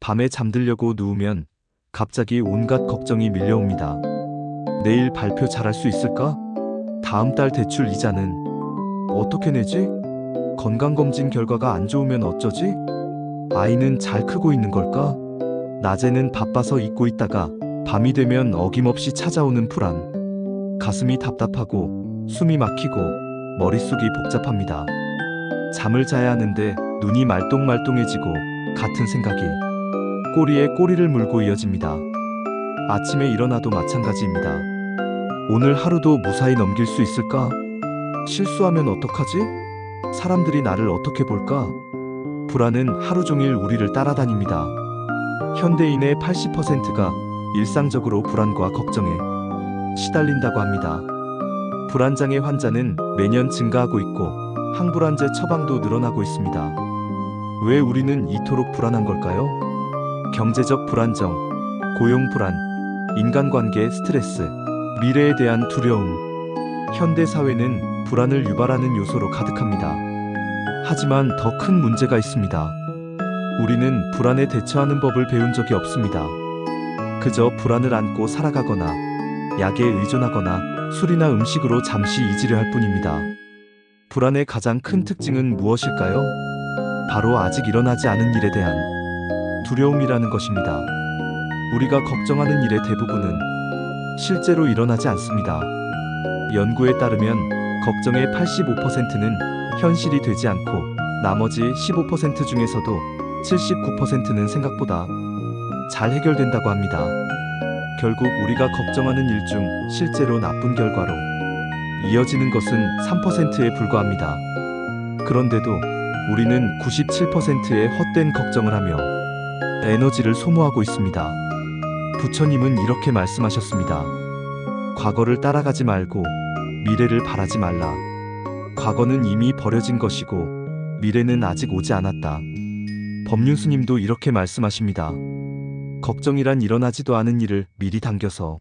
밤에 잠들려고 누우면 갑자기 온갖 걱정이 밀려옵니다. 내일 발표 잘할 수 있을까? 다음 달 대출 이자는 어떻게 내지? 건강검진 결과가 안 좋으면 어쩌지? 아이는 잘 크고 있는 걸까? 낮에는 바빠서 잊고 있다가 밤이 되면 어김없이 찾아오는 불안. 가슴이 답답하고 숨이 막히고 머릿속이 복잡합니다. 잠을 자야 하는데 눈이 말똥말똥해지고 같은 생각이 꼬리에 꼬리를 물고 이어집니다. 아침에 일어나도 마찬가지입니다. 오늘 하루도 무사히 넘길 수 있을까? 실수하면 어떡하지? 사람들이 나를 어떻게 볼까? 불안은 하루 종일 우리를 따라다닙니다. 현대인의 80%가 일상적으로 불안과 걱정에 시달린다고 합니다. 불안장애 환자는 매년 증가하고 있고 항불안제 처방도 늘어나고 있습니다. 왜 우리는 이토록 불안한 걸까요? 경제적 불안정, 고용 불안, 인간관계 스트레스, 미래에 대한 두려움. 현대 사회는 불안을 유발하는 요소로 가득합니다. 하지만 더 큰 문제가 있습니다. 우리는 불안에 대처하는 법을 배운 적이 없습니다. 그저 불안을 안고 살아가거나 약에 의존하거나 술이나 음식으로 잠시 잊으려 할 뿐입니다. 불안의 가장 큰 특징은 무엇일까요? 바로 아직 일어나지 않은 일에 대한 두려움이라는 것입니다. 우리가 걱정하는 일의 대부분은 실제로 일어나지 않습니다. 연구에 따르면 걱정의 85%는 현실이 되지 않고 나머지 15% 중에서도 79%는 생각보다 잘 해결된다고 합니다. 결국 우리가 걱정하는 일 중 실제로 나쁜 결과로 이어지는 것은 3%에 불과합니다. 그런데도 우리는 97%의 헛된 걱정을 하며 에너지를 소모하고 있습니다. 부처님은 이렇게 말씀하셨습니다. 과거를 따라가지 말고 미래를 바라지 말라. 과거는 이미 버려진 것이고 미래는 아직 오지 않았다. 법륜스님도 이렇게 말씀하십니다. 걱정이란 일어나지도 않은 일을 미리 당겨서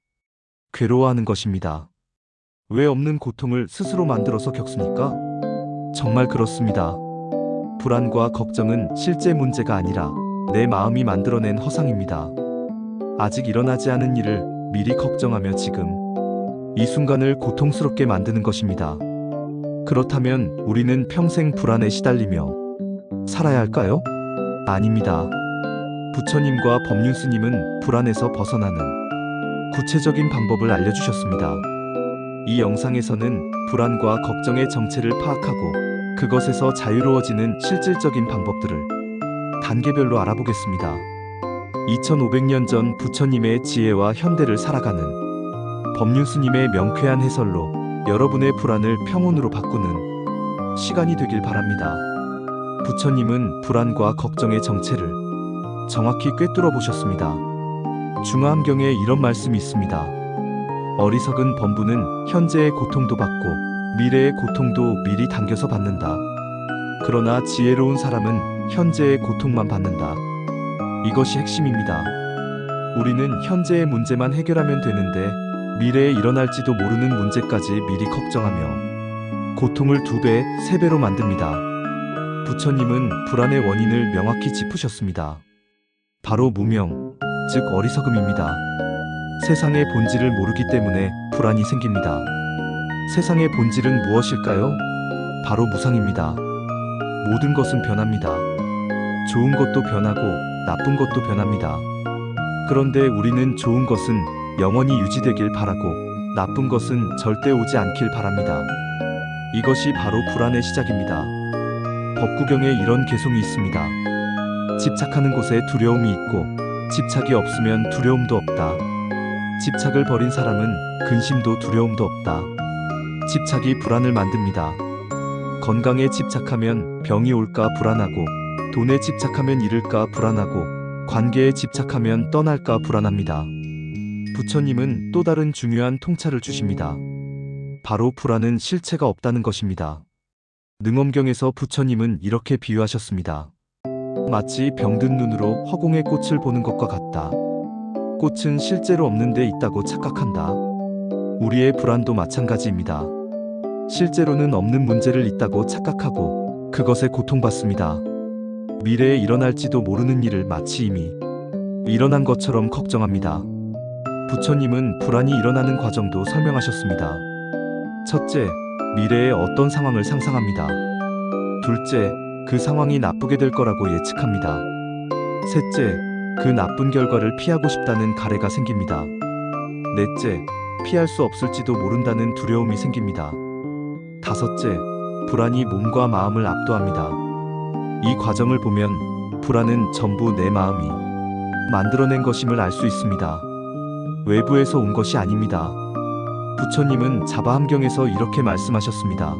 괴로워하는 것입니다. 왜 없는 고통을 스스로 만들어서 겪습니까? 정말 그렇습니다. 불안과 걱정은 실제 문제가 아니라 내 마음이 만들어낸 허상입니다. 아직 일어나지 않은 일을 미리 걱정하며 지금 이 순간을 고통스럽게 만드는 것입니다. 그렇다면 우리는 평생 불안에 시달리며 살아야 할까요? 아닙니다. 부처님과 법륜스님은 불안에서 벗어나는 구체적인 방법을 알려주셨습니다. 이 영상에서는 불안과 걱정의 정체를 파악하고 그것에서 자유로워지는 실질적인 방법들을 단계별로 알아보겠습니다. 2500년 전 부처님의 지혜와 현대를 살아가는 법륜스님의 명쾌한 해설로 여러분의 불안을 평온으로 바꾸는 시간이 되길 바랍니다. 부처님은 불안과 걱정의 정체를 정확히 꿰뚫어 보셨습니다. 중화암경에 이런 말씀이 있습니다. 어리석은 범부는 현재의 고통도 받고 미래의 고통도 미리 당겨서 받는다. 그러나 지혜로운 사람은 현재의 고통만 받는다. 이것이 핵심입니다. 우리는 현재의 문제만 해결하면 되는데 미래에 일어날지도 모르는 문제까지 미리 걱정하며 고통을 2배, 3배로 만듭니다. 부처님은 불안의 원인을 명확히 짚으셨습니다. 바로 무명, 즉 어리석음입니다. 세상의 본질을 모르기 때문에 불안이 생깁니다. 세상의 본질은 무엇일까요? 바로 무상입니다. 모든 것은 변합니다. 좋은 것도 변하고 나쁜 것도 변합니다. 그런데 우리는 좋은 것은 영원히 유지되길 바라고 나쁜 것은 절대 오지 않길 바랍니다. 이것이 바로 불안의 시작입니다. 법구경에 이런 개송이 있습니다. 집착하는 곳에 두려움이 있고 집착이 없으면 두려움도 없다. 집착을 버린 사람은 근심도 두려움도 없다. 집착이 불안을 만듭니다. 건강에 집착하면 병이 올까 불안하고 돈에 집착하면 잃을까 불안하고 관계에 집착하면 떠날까 불안합니다. 부처님은 또 다른 중요한 통찰을 주십니다. 바로 불안은 실체가 없다는 것입니다. 능엄경에서 부처님은 이렇게 비유하셨습니다. 마치 병든 눈으로 허공의 꽃을 보는 것과 같다. 꽃은 실제로 없는 데 있다고 착각한다. 우리의 불안도 마찬가지입니다. 실제로는 없는 문제를 있다고 착각하고 그것에 고통받습니다. 미래에 일어날지도 모르는 일을 마치 이미 일어난 것처럼 걱정합니다. 부처님은 불안이 일어나는 과정도 설명하셨습니다. 첫째, 미래의 어떤 상황을 상상합니다. 둘째, 그 상황이 나쁘게 될 거라고 예측합니다. 셋째, 그 나쁜 결과를 피하고 싶다는 가래가 생깁니다. 넷째, 피할 수 없을지도 모른다는 두려움이 생깁니다. 다섯째, 불안이 몸과 마음을 압도합니다. 이 과정을 보면 불안은 전부 내 마음이 만들어낸 것임을 알 수 있습니다. 외부에서 온 것이 아닙니다. 부처님은 자바함경에서 이렇게 말씀하셨습니다.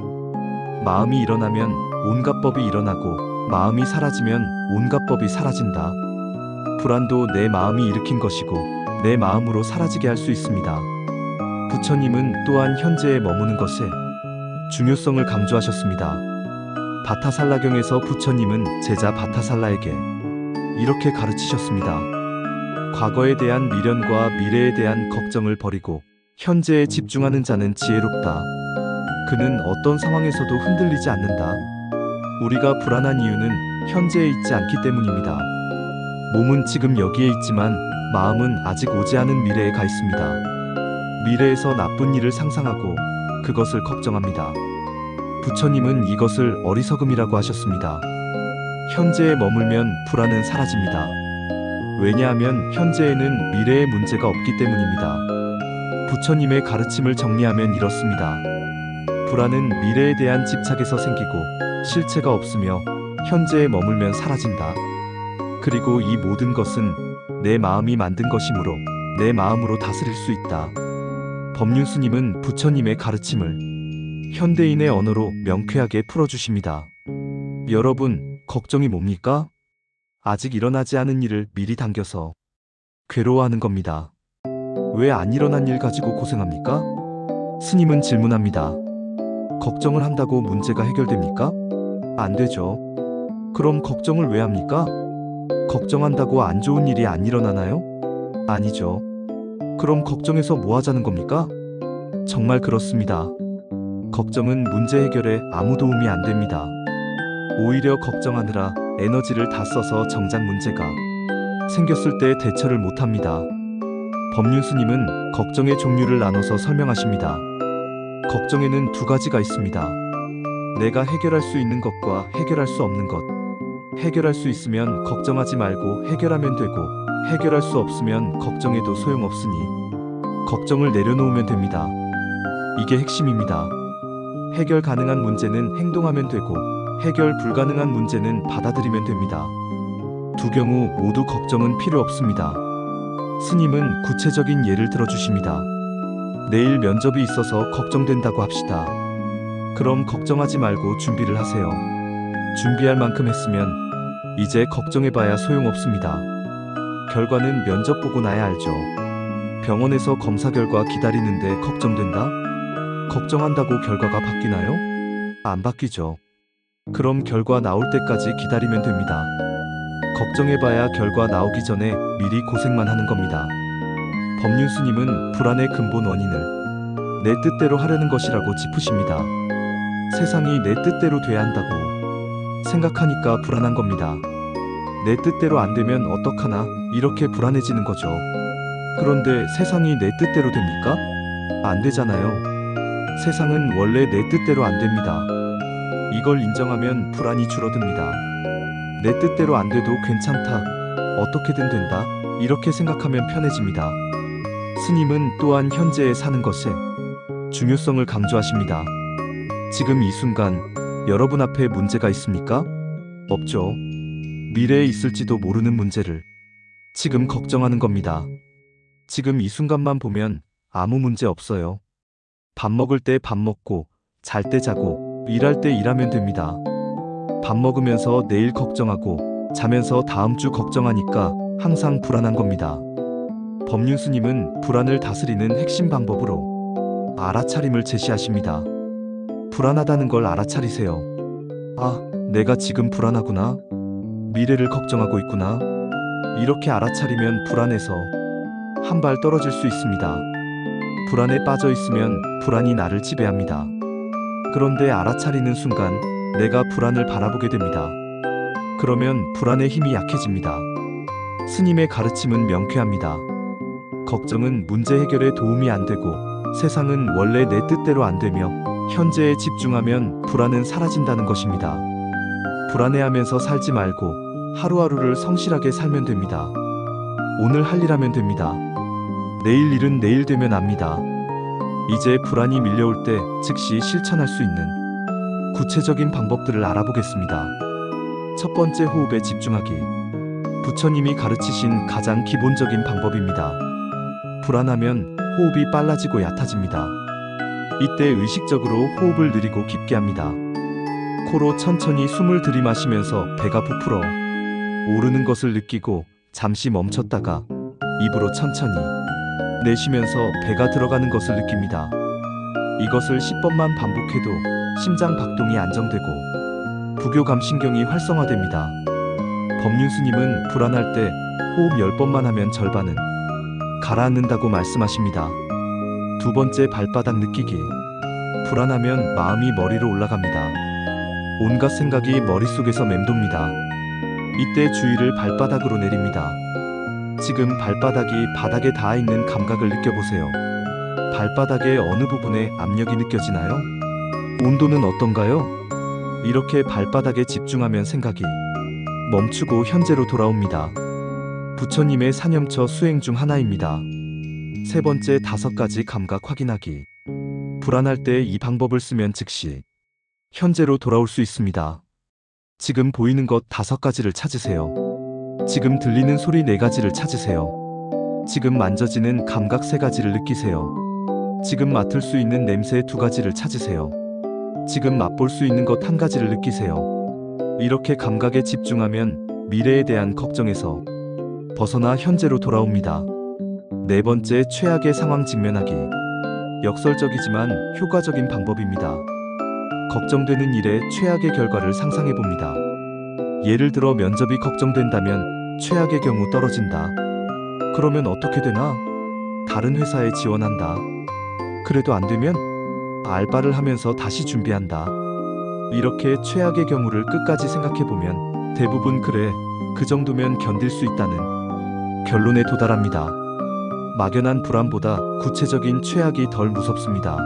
마음이 일어나면 온갖 법이 일어나고 마음이 사라지면 온갖 법이 사라진다. 불안도 내 마음이 일으킨 것이고 내 마음으로 사라지게 할 수 있습니다. 부처님은 또한 현재에 머무는 것의 중요성을 강조하셨습니다. 바타살라경에서 부처님은 제자 바타살라에게 이렇게 가르치셨습니다. 과거에 대한 미련과 미래에 대한 걱정을 버리고 현재에 집중하는 자는 지혜롭다. 그는 어떤 상황에서도 흔들리지 않는다. 우리가 불안한 이유는 현재에 있지 않기 때문입니다. 몸은 지금 여기에 있지만 마음은 아직 오지 않은 미래에 가 있습니다. 미래에서 나쁜 일을 상상하고 그것을 걱정합니다. 부처님은 이것을 어리석음이라고 하셨습니다. 현재에 머물면 불안은 사라집니다. 왜냐하면 현재에는 미래의 문제가 없기 때문입니다. 부처님의 가르침을 정리하면 이렇습니다. 불안은 미래에 대한 집착에서 생기고 실체가 없으며 현재에 머물면 사라진다. 그리고 이 모든 것은 내 마음이 만든 것이므로 내 마음으로 다스릴 수 있다. 법륜스님은 부처님의 가르침을 현대인의 언어로 명쾌하게 풀어주십니다. 여러분, 걱정이 뭡니까? 아직 일어나지 않은 일을 미리 당겨서 괴로워하는 겁니다. 왜 안 일어난 일 가지고 고생합니까? 스님은 질문합니다. 걱정을 한다고 문제가 해결됩니까? 안 되죠. 그럼 걱정을 왜 합니까? 걱정한다고 안 좋은 일이 안 일어나나요? 아니죠. 그럼 걱정해서 뭐 하자는 겁니까? 정말 그렇습니다. 걱정은 문제 해결에 아무 도움이 안 됩니다. 오히려 걱정하느라 에너지를 다 써서 정작 문제가 생겼을 때 대처를 못 합니다. 법륜스님은 걱정의 종류를 나눠서 설명하십니다. 걱정에는 두 가지가 있습니다. 내가 해결할 수 있는 것과 해결할 수 없는 것. 해결할 수 있으면 걱정하지 말고 해결하면 되고, 해결할 수 없으면 걱정해도 소용없으니 걱정을 내려놓으면 됩니다. 이게 핵심입니다. 해결 가능한 문제는 행동하면 되고, 해결 불가능한 문제는 받아들이면 됩니다. 두 경우 모두 걱정은 필요 없습니다. 스님은 구체적인 예를 들어주십니다. 내일 면접이 있어서 걱정된다고 합시다. 그럼 걱정하지 말고 준비를 하세요. 준비할 만큼 했으면 이제 걱정해봐야 소용없습니다. 결과는 면접 보고 나야 알죠. 병원에서 검사 결과 기다리는데 걱정된다? 걱정한다고 결과가 바뀌나요? 안 바뀌죠. 그럼 결과 나올 때까지 기다리면 됩니다. 걱정해봐야 결과 나오기 전에 미리 고생만 하는 겁니다. 법륜스님은 불안의 근본 원인을 내 뜻대로 하려는 것이라고 짚으십니다. 세상이 내 뜻대로 돼야 한다고 생각하니까 불안한 겁니다. 내 뜻대로 안 되면 어떡하나 이렇게 불안해지는 거죠. 그런데 세상이 내 뜻대로 됩니까? 안 되잖아요. 세상은 원래 내 뜻대로 안 됩니다. 이걸 인정하면 불안이 줄어듭니다. 내 뜻대로 안 돼도 괜찮다. 어떻게든 된다. 이렇게 생각하면 편해집니다. 스님은 또한 현재에 사는 것의 중요성을 강조하십니다. 지금 이 순간 여러분 앞에 문제가 있습니까? 없죠. 미래에 있을지도 모르는 문제를 지금 걱정하는 겁니다. 지금 이 순간만 보면 아무 문제 없어요. 밥 먹을 때 밥 먹고, 잘 때 자고, 일할 때 일하면 됩니다. 밥 먹으면서 내일 걱정하고, 자면서 다음 주 걱정하니까 항상 불안한 겁니다. 법륜스님은 불안을 다스리는 핵심 방법으로 알아차림을 제시하십니다. 불안하다는 걸 알아차리세요. 아, 내가 지금 불안하구나. 미래를 걱정하고 있구나. 이렇게 알아차리면 불안해서 한 발 떨어질 수 있습니다. 불안에 빠져 있으면 불안이 나를 지배합니다. 그런데 알아차리는 순간 내가 불안을 바라보게 됩니다. 그러면 불안의 힘이 약해집니다. 스님의 가르침은 명쾌합니다. 걱정은 문제 해결에 도움이 안 되고 세상은 원래 내 뜻대로 안 되며 현재에 집중하면 불안은 사라진다는 것입니다. 불안해하면서 살지 말고 하루하루를 성실하게 살면 됩니다. 오늘 할 일 하면 됩니다. 내일 일은 내일 되면 압니다. 이제 불안이 밀려올 때 즉시 실천할 수 있는 구체적인 방법들을 알아보겠습니다. 첫 번째, 호흡에 집중하기. 부처님이 가르치신 가장 기본적인 방법입니다. 불안하면 호흡이 빨라지고 얕아집니다. 이때 의식적으로 호흡을 느리고 깊게 합니다. 코로 천천히 숨을 들이마시면서 배가 부풀어 오르는 것을 느끼고 잠시 멈췄다가 입으로 천천히 내쉬면서 배가 들어가는 것을 느낍니다. 이것을 10번만 반복해도 심장 박동이 안정되고 부교감신경이 활성화됩니다. 법륜스님은 불안할 때 호흡 10번만 하면 절반은 가라앉는다고 말씀하십니다. 두 번째, 발바닥 느끼기. 불안하면 마음이 머리로 올라갑니다. 온갖 생각이 머릿속에서 맴돕니다. 이때 주의를 발바닥으로 내립니다. 지금 발바닥이 바닥에 닿아 있는 감각을 느껴보세요. 발바닥의 어느 부분에 압력이 느껴지나요? 온도는 어떤가요? 이렇게 발바닥에 집중하면 생각이 멈추고 현재로 돌아옵니다. 부처님의 사념처 수행 중 하나입니다. 세 번째, 5가지 감각 확인하기. 불안할 때 이 방법을 쓰면 즉시 현재로 돌아올 수 있습니다. 지금 보이는 것 5가지를 찾으세요. 지금 들리는 소리 4가지를 찾으세요. 지금 만져지는 감각 3가지를 느끼세요. 지금 맡을 수 있는 냄새 2가지를 찾으세요. 지금 맛볼 수 있는 것 1가지를 느끼세요. 이렇게 감각에 집중하면 미래에 대한 걱정에서 벗어나 현재로 돌아옵니다. 네 번째, 최악의 상황 직면하기. 역설적이지만 효과적인 방법입니다. 걱정되는 일의 최악의 결과를 상상해 봅니다. 예를 들어 면접이 걱정된다면 최악의 경우 떨어진다. 그러면 어떻게 되나? 다른 회사에 지원한다. 그래도 안 되면 알바를 하면서 다시 준비한다. 이렇게 최악의 경우를 끝까지 생각해 보면 대부분 그래, 그 정도면 견딜 수 있다는 결론에 도달합니다. 막연한 불안보다 구체적인 최악이 덜 무섭습니다.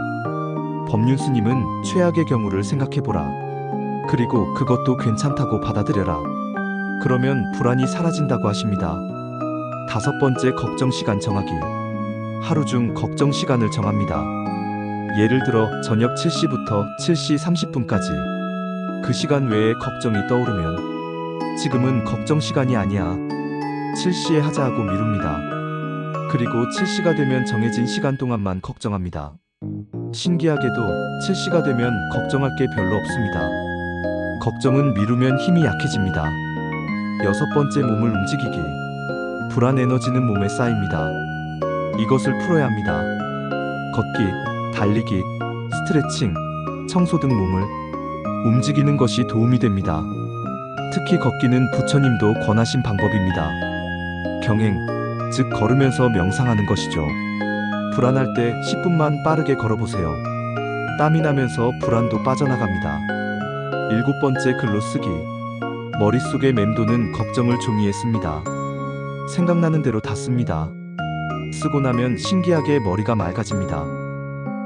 법륜스님은 최악의 경우를 생각해보라. 그리고 그것도 괜찮다고 받아들여라. 그러면 불안이 사라진다고 하십니다. 5번째, 걱정 시간 정하기. 하루 중 걱정 시간을 정합니다. 예를 들어 저녁 7시부터 7시 30분까지 그 시간 외에 걱정이 떠오르면 지금은 걱정 시간이 아니야. 7시에 하자 하고 미룹니다. 그리고 7시가 되면 정해진 시간 동안만 걱정합니다. 신기하게도 7시가 되면 걱정할 게 별로 없습니다. 걱정은 미루면 힘이 약해집니다. 6번째, 몸을 움직이기. 불안 에너지는 몸에 쌓입니다. 이것을 풀어야 합니다. 걷기, 달리기, 스트레칭, 청소 등 몸을 움직이는 것이 도움이 됩니다. 특히 걷기는 부처님도 권하신 방법입니다. 경행, 즉 걸으면서 명상하는 것이죠. 불안할 때 10분만 빠르게 걸어보세요. 땀이 나면서 불안도 빠져나갑니다. 7번째, 글로 쓰기. 머릿속에 맴도는 걱정을 종이에 씁니다. 생각나는 대로 다 씁니다. 쓰고 나면 신기하게 머리가 맑아집니다.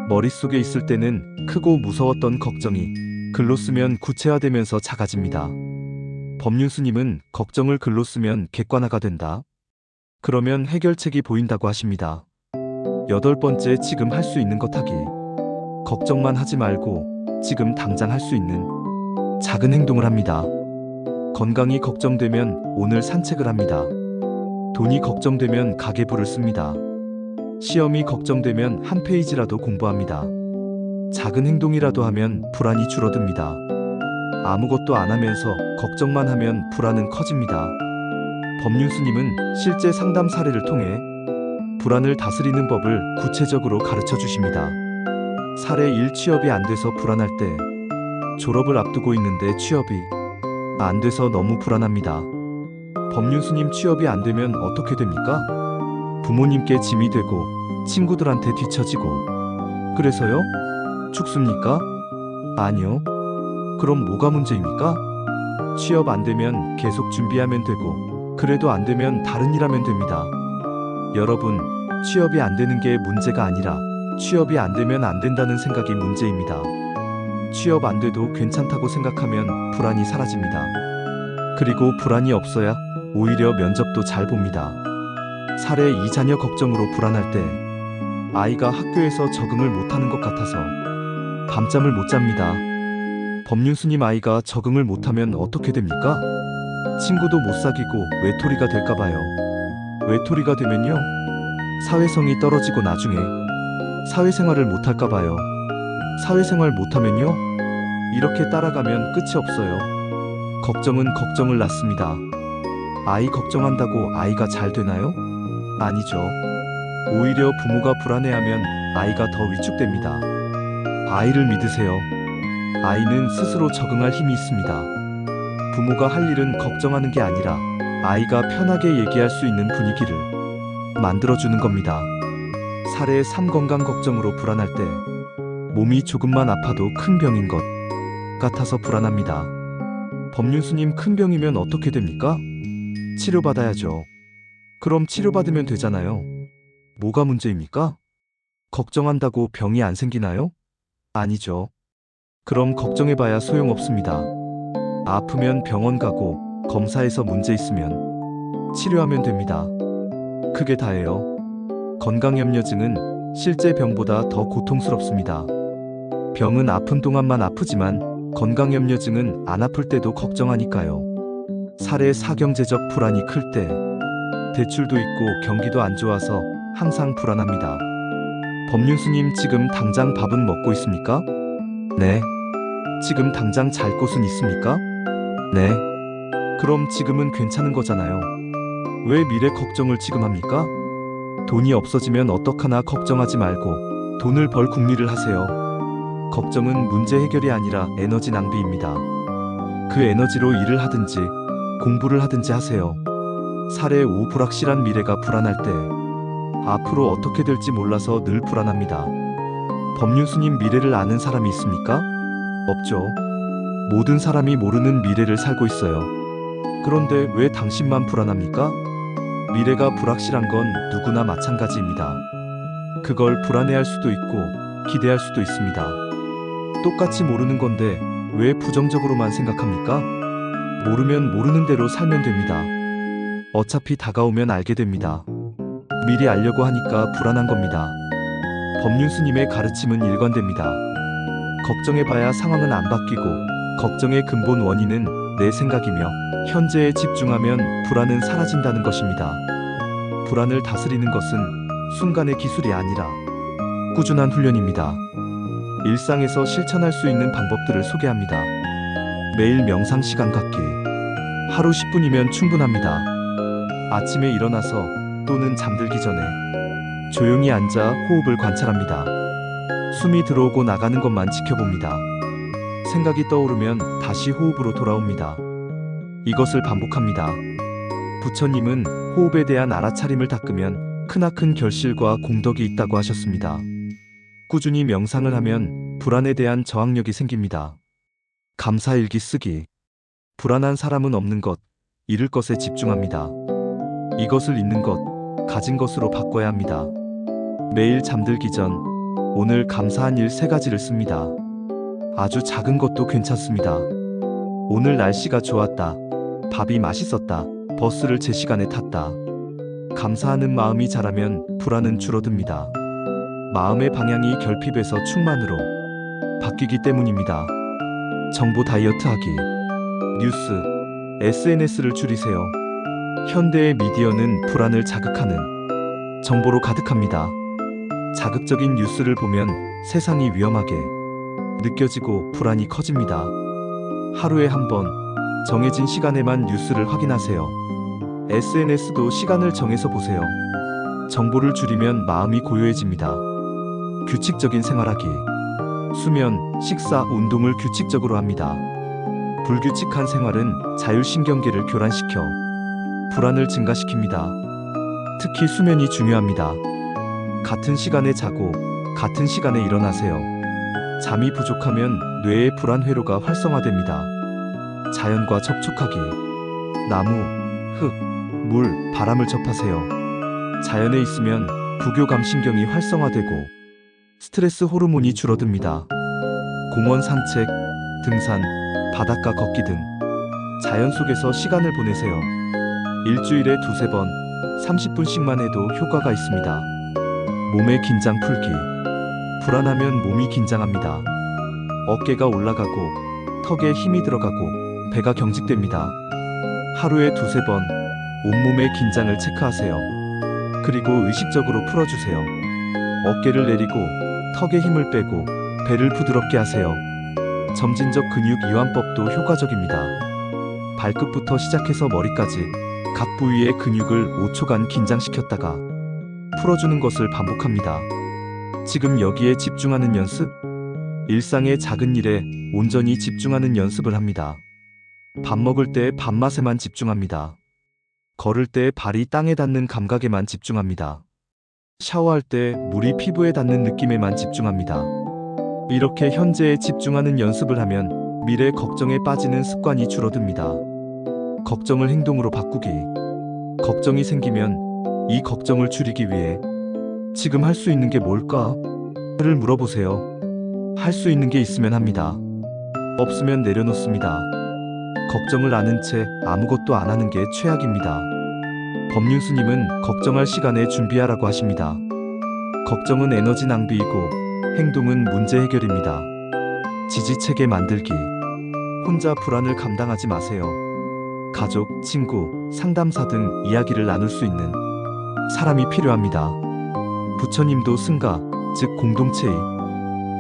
머릿속에 있을 때는 크고 무서웠던 걱정이 글로 쓰면 구체화되면서 작아집니다. 법륜스님은 걱정을 글로 쓰면 객관화가 된다. 그러면 해결책이 보인다고 하십니다. 8번째, 지금 할 수 있는 것 하기. 걱정만 하지 말고 지금 당장 할 수 있는 작은 행동을 합니다. 건강이 걱정되면 오늘 산책을 합니다. 돈이 걱정되면 가계부를 씁니다. 시험이 걱정되면 한 페이지라도 공부합니다. 작은 행동이라도 하면 불안이 줄어듭니다. 아무것도 안 하면서 걱정만 하면 불안은 커집니다. 법륜스님은 실제 상담 사례를 통해 불안을 다스리는 법을 구체적으로 가르쳐 주십니다. 사례 1, 취업이 안 돼서 불안할 때. 졸업을 앞두고 있는데 취업이 안 돼서 너무 불안합니다. 법륜스님, 취업이 안 되면 어떻게 됩니까? 부모님께 짐이 되고 친구들한테 뒤처지고. 그래서요? 죽습니까? 아니요. 그럼 뭐가 문제입니까? 취업 안 되면 계속 준비하면 되고 그래도 안 되면 다른 일 하면 됩니다. 여러분, 취업이 안 되는 게 문제가 아니라 취업이 안 되면 안 된다는 생각이 문제입니다. 취업 안 돼도 괜찮다고 생각하면 불안이 사라집니다. 그리고 불안이 없어야 오히려 면접도 잘 봅니다. 사례 2 자녀 걱정으로 불안할 때 아이가 학교에서 적응을 못하는 것 같아서 밤잠을 못 잡니다. 법륜스님 아이가 적응을 못하면 어떻게 됩니까? 친구도 못 사귀고 외톨이가 될까봐요. 외톨이가 되면요, 사회성이 떨어지고 나중에 사회생활을 못할까봐요. 사회생활 못하면요, 이렇게 따라가면 끝이 없어요. 걱정은 걱정을 낳습니다. 아이 걱정한다고 아이가 잘 되나요? 아니죠. 오히려 부모가 불안해하면 아이가 더 위축됩니다. 아이를 믿으세요. 아이는 스스로 적응할 힘이 있습니다. 부모가 할 일은 걱정하는 게 아니라 아이가 편하게 얘기할 수 있는 분위기를 만들어주는 겁니다. 사례 3 건강 걱정으로 불안할 때 몸이 조금만 아파도 큰 병인 것 같아서 불안합니다. 법륜스님 큰 병이면 어떻게 됩니까? 치료받아야죠. 그럼 치료받으면 되잖아요. 뭐가 문제입니까? 걱정한다고 병이 안 생기나요? 아니죠. 그럼 걱정해봐야 소용없습니다. 아프면 병원 가고 검사해서 문제 있으면 치료하면 됩니다. 그게 다예요. 건강염려증은 실제 병보다 더 고통스럽습니다. 병은 아픈 동안만 아프지만 건강염려증은 안 아플 때도 걱정하니까요. 사례 4 경제적 불안이 클 때 대출도 있고 경기도 안 좋아서 항상 불안합니다. 법륜스님 지금 당장 밥은 먹고 있습니까? 네. 지금 당장 잘 곳은 있습니까? 네. 그럼 지금은 괜찮은 거잖아요. 왜 미래 걱정을 지금 합니까? 돈이 없어지면 어떡하나 걱정하지 말고 돈을 벌 궁리를 하세요. 걱정은 문제 해결이 아니라 에너지 낭비입니다. 그 에너지로 일을 하든지 공부를 하든지 하세요. 사례 5 불확실한 미래가 불안할 때 앞으로 어떻게 될지 몰라서 늘 불안합니다. 법륜스님 미래를 아는 사람이 있습니까? 없죠. 모든 사람이 모르는 미래를 살고 있어요. 그런데 왜 당신만 불안합니까? 미래가 불확실한 건 누구나 마찬가지입니다. 그걸 불안해할 수도 있고 기대할 수도 있습니다. 똑같이 모르는 건데 왜 부정적으로만 생각합니까? 모르면 모르는 대로 살면 됩니다. 어차피 다가오면 알게 됩니다. 미리 알려고 하니까 불안한 겁니다. 법륜스님의 가르침은 일관됩니다. 걱정해봐야 상황은 안 바뀌고 걱정의 근본 원인은 내 생각이며 현재에 집중하면 불안은 사라진다는 것입니다. 불안을 다스리는 것은 순간의 기술이 아니라 꾸준한 훈련입니다. 일상에서 실천할 수 있는 방법들을 소개합니다. 매일 명상 시간 갖기. 하루 10분이면 충분합니다. 아침에 일어나서 또는 잠들기 전에 조용히 앉아 호흡을 관찰합니다. 숨이 들어오고 나가는 것만 지켜봅니다. 생각이 떠오르면 다시 호흡으로 돌아옵니다. 이것을 반복합니다. 부처님은 호흡에 대한 알아차림을 닦으면 크나큰 결실과 공덕이 있다고 하셨습니다. 꾸준히 명상을 하면 불안에 대한 저항력이 생깁니다. 감사일기 쓰기. 불안한 사람은 없는 것, 잃을 것에 집중합니다. 이것을 잃는 것, 가진 것으로 바꿔야 합니다. 매일 잠들기 전 오늘 감사한 일 3가지를 씁니다. 아주 작은 것도 괜찮습니다. 오늘 날씨가 좋았다. 밥이 맛있었다. 버스를 제 시간에 탔다. 감사하는 마음이 자라면 불안은 줄어듭니다. 마음의 방향이 결핍에서 충만으로 바뀌기 때문입니다. 정보 다이어트 하기. 뉴스, SNS를 줄이세요. 현대의 미디어는 불안을 자극하는 정보로 가득합니다. 자극적인 뉴스를 보면 세상이 위험하게 느껴지고 불안이 커집니다. 하루에 한 번 정해진 시간에만 뉴스를 확인하세요. SNS도 시간을 정해서 보세요. 정보를 줄이면 마음이 고요해집니다. 규칙적인 생활하기. 수면, 식사, 운동을 규칙적으로 합니다. 불규칙한 생활은 자율신경계를 교란시켜 불안을 증가시킵니다. 특히 수면이 중요합니다. 같은 시간에 자고 같은 시간에 일어나세요. 잠이 부족하면 뇌의 불안 회로가 활성화됩니다. 자연과 접촉하기. 나무, 흙, 물, 바람을 접하세요. 자연에 있으면 부교감 신경이 활성화되고 스트레스 호르몬이 줄어듭니다. 공원 산책, 등산, 바닷가 걷기 등 자연 속에서 시간을 보내세요. 일주일에 두세 번, 30분씩만 해도 효과가 있습니다. 몸의 긴장 풀기. 불안하면 몸이 긴장합니다. 어깨가 올라가고, 턱에 힘이 들어가고, 배가 경직됩니다. 하루에 두세 번, 온몸의 긴장을 체크하세요. 그리고 의식적으로 풀어주세요. 어깨를 내리고, 턱에 힘을 빼고, 배를 부드럽게 하세요. 점진적 근육 이완법도 효과적입니다. 발끝부터 시작해서 머리까지 각 부위의 근육을 5초간 긴장시켰다가 풀어주는 것을 반복합니다. 지금 여기에 집중하는 연습? 일상의 작은 일에 온전히 집중하는 연습을 합니다. 밥 먹을 때 밥맛에만 집중합니다. 걸을 때 발이 땅에 닿는 감각에만 집중합니다. 샤워할 때 물이 피부에 닿는 느낌에만 집중합니다. 이렇게 현재에 집중하는 연습을 하면 미래 걱정에 빠지는 습관이 줄어듭니다. 걱정을 행동으로 바꾸기. 걱정이 생기면 이 걱정을 줄이기 위해 지금 할 수 있는 게 뭘까? 를 물어보세요. 할 수 있는 게 있으면 합니다. 없으면 내려놓습니다. 걱정을 아는 채 아무것도 안 하는 게 최악입니다. 법륜스님은 걱정할 시간에 준비하라고 하십니다. 걱정은 에너지 낭비이고 행동은 문제 해결입니다. 지지체계 만들기. 혼자 불안을 감당하지 마세요. 가족, 친구, 상담사 등 이야기를 나눌 수 있는 사람이 필요합니다. 부처님도 승가, 즉 공동체의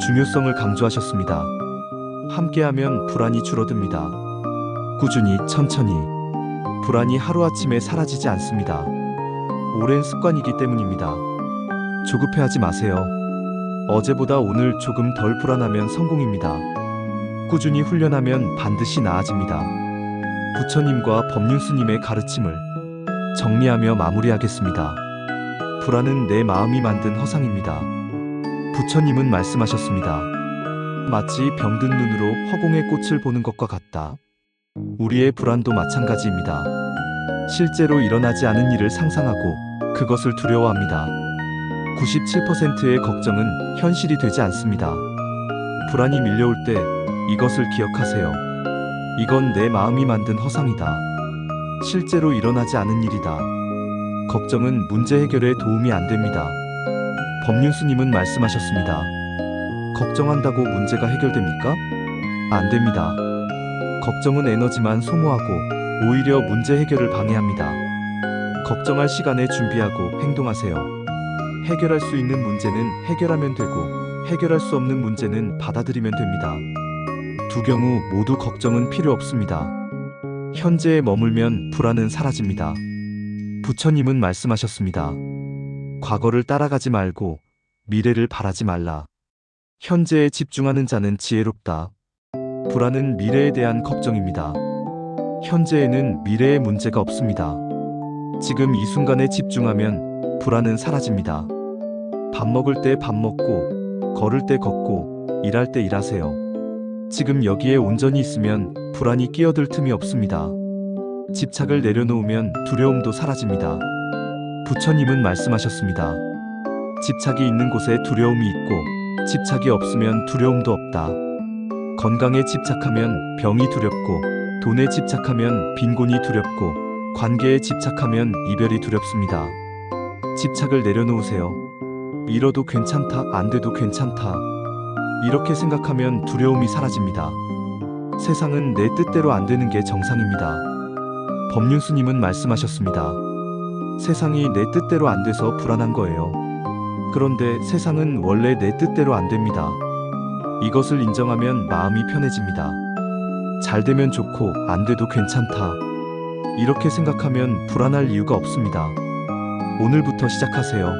중요성을 강조하셨습니다. 함께하면 불안이 줄어듭니다. 꾸준히, 천천히. 불안이 하루아침에 사라지지 않습니다. 오랜 습관이기 때문입니다. 조급해하지 마세요. 어제보다 오늘 조금 덜 불안하면 성공입니다. 꾸준히 훈련하면 반드시 나아집니다. 부처님과 법륜스님의 가르침을 정리하며 마무리하겠습니다. 불안은 내 마음이 만든 허상입니다. 부처님은 말씀하셨습니다. 마치 병든 눈으로 허공의 꽃을 보는 것과 같다. 우리의 불안도 마찬가지입니다. 실제로 일어나지 않은 일을 상상하고 그것을 두려워합니다. 97%의 걱정은 현실이 되지 않습니다. 불안이 밀려올 때 이것을 기억하세요. 이건 내 마음이 만든 허상이다. 실제로 일어나지 않은 일이다. 걱정은 문제 해결에 도움이 안 됩니다. 법륜스님은 말씀하셨습니다. 걱정한다고 문제가 해결됩니까? 안 됩니다. 걱정은 에너지만 소모하고 오히려 문제 해결을 방해합니다. 걱정할 시간에 준비하고 행동하세요. 해결할 수 있는 문제는 해결하면 되고 해결할 수 없는 문제는 받아들이면 됩니다. 두 경우 모두 걱정은 필요 없습니다. 현재에 머물면 불안은 사라집니다. 부처님은 말씀하셨습니다. 과거를 따라가지 말고 미래를 바라지 말라. 현재에 집중하는 자는 지혜롭다. 불안은 미래에 대한 걱정입니다. 현재에는 미래의 문제가 없습니다. 지금 이 순간에 집중하면 불안은 사라집니다. 밥 먹을 때 밥 먹고, 걸을 때 걷고, 일할 때 일하세요. 지금 여기에 온전히 있으면 불안이 끼어들 틈이 없습니다. 집착을 내려놓으면 두려움도 사라집니다. 부처님은 말씀하셨습니다. 집착이 있는 곳에 두려움이 있고 집착이 없으면 두려움도 없다. 건강에 집착하면 병이 두렵고 돈에 집착하면 빈곤이 두렵고 관계에 집착하면 이별이 두렵습니다. 집착을 내려놓으세요. 잃어도 괜찮다, 안 돼도 괜찮다. 이렇게 생각하면 두려움이 사라집니다. 세상은 내 뜻대로 안 되는 게 정상입니다. 법륜스님은 말씀하셨습니다. 세상이 내 뜻대로 안 돼서 불안한 거예요. 그런데 세상은 원래 내 뜻대로 안 됩니다. 이것을 인정하면 마음이 편해집니다. 잘 되면 좋고 안 돼도 괜찮다. 이렇게 생각하면 불안할 이유가 없습니다. 오늘부터 시작하세요.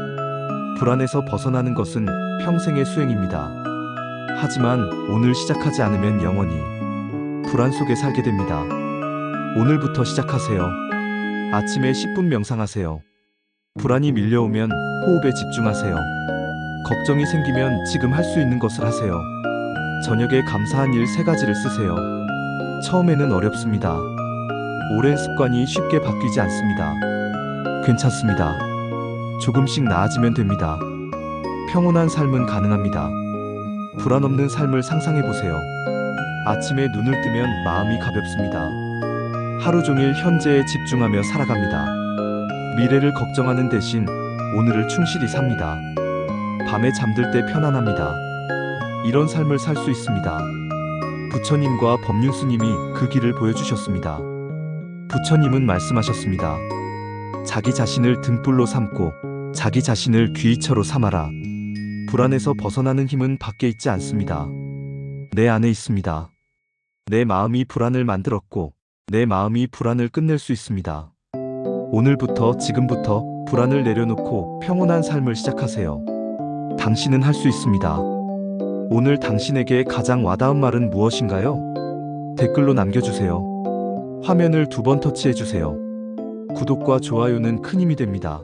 불안에서 벗어나는 것은 평생의 수행입니다. 하지만 오늘 시작하지 않으면 영원히 불안 속에 살게 됩니다. 오늘부터 시작하세요. 아침에 10분 명상하세요. 불안이 밀려오면 호흡에 집중하세요. 걱정이 생기면 지금 할 수 있는 것을 하세요. 저녁에 감사한 일 3가지를 쓰세요. 처음에는 어렵습니다. 오랜 습관이 쉽게 바뀌지 않습니다. 괜찮습니다. 조금씩 나아지면 됩니다. 평온한 삶은 가능합니다. 불안 없는 삶을 상상해 보세요. 아침에 눈을 뜨면 마음이 가볍습니다. 하루 종일 현재에 집중하며 살아갑니다. 미래를 걱정하는 대신 오늘을 충실히 삽니다. 밤에 잠들 때 편안합니다. 이런 삶을 살 수 있습니다. 부처님과 법륜스님이 그 길을 보여주셨습니다. 부처님은 말씀하셨습니다. 자기 자신을 등불로 삼고 자기 자신을 귀처로 삼아라. 불안에서 벗어나는 힘은 밖에 있지 않습니다. 내 안에 있습니다. 내 마음이 불안을 만들었고 내 마음이 불안을 끝낼 수 있습니다. 오늘부터 지금부터 불안을 내려놓고 평온한 삶을 시작하세요. 당신은 할 수 있습니다. 오늘 당신에게 가장 와닿은 말은 무엇인가요? 댓글로 남겨주세요. 화면을 2번 터치해주세요. 구독과 좋아요는 큰 힘이 됩니다.